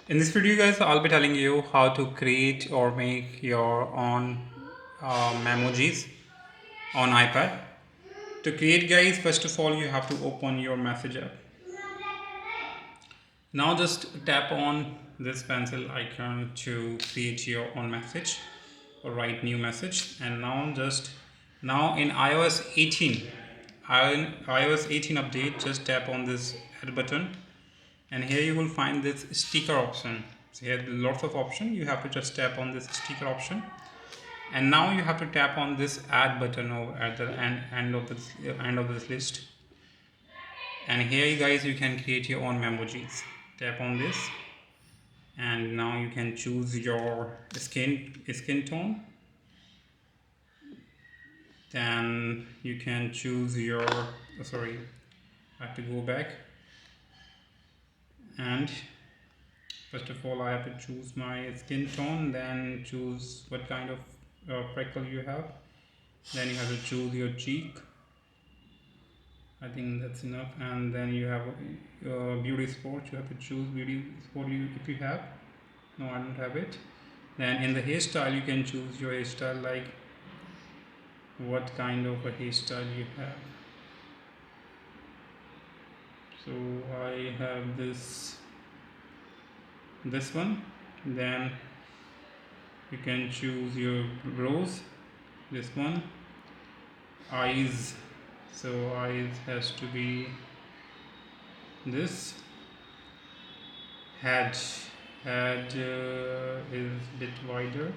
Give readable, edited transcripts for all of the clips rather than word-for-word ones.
In this video guys, I'll be telling you how to create or make your own memojis on iPad. To create guys, first of all you have to open your message app. Now just tap on this pencil icon to create your own message or write new message. And now in iOS 18 update, just tap on this add button, and here you will find this sticker option. So here lots of options, you have to just tap on this sticker option, and now you have to tap on this add button over at the end of this list. And here you guys, you can create your own emojis. Tap on this, and now you can choose your skin tone. Then you can choose your sorry, I have to go back. And first of all I have to choose my skin tone, then choose what kind of freckle you have, then you have to choose your cheek. I think that's enough. And then you have beauty sport, you have to choose beauty sport if you have. No, I don't have it. Then in the hairstyle you can choose your hairstyle, like what kind of a hairstyle you have. So I have this one. Then you can choose your brows, this one. Eyes, so eyes has to be this. Head is bit wider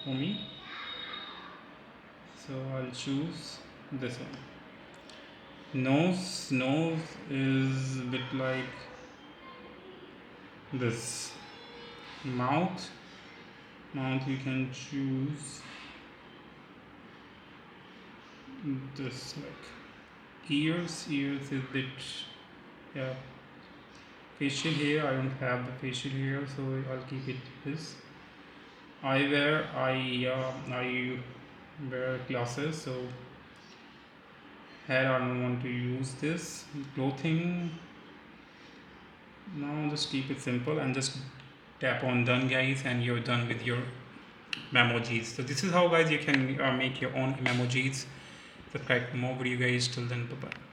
for me, so I'll choose this one. Nose is a bit like this. Mouth you can choose this, like ears is a bit, yeah. Facial hair, I don't have the facial hair, so I'll keep it this. Eyewear, I wear glasses, so hair I don't want to use this. Clothing, now just keep it simple and just tap on done guys, and you're done with your memojis. So this is how guys you can make your own memojis. Subscribe for more video guys. Till then, bye bye.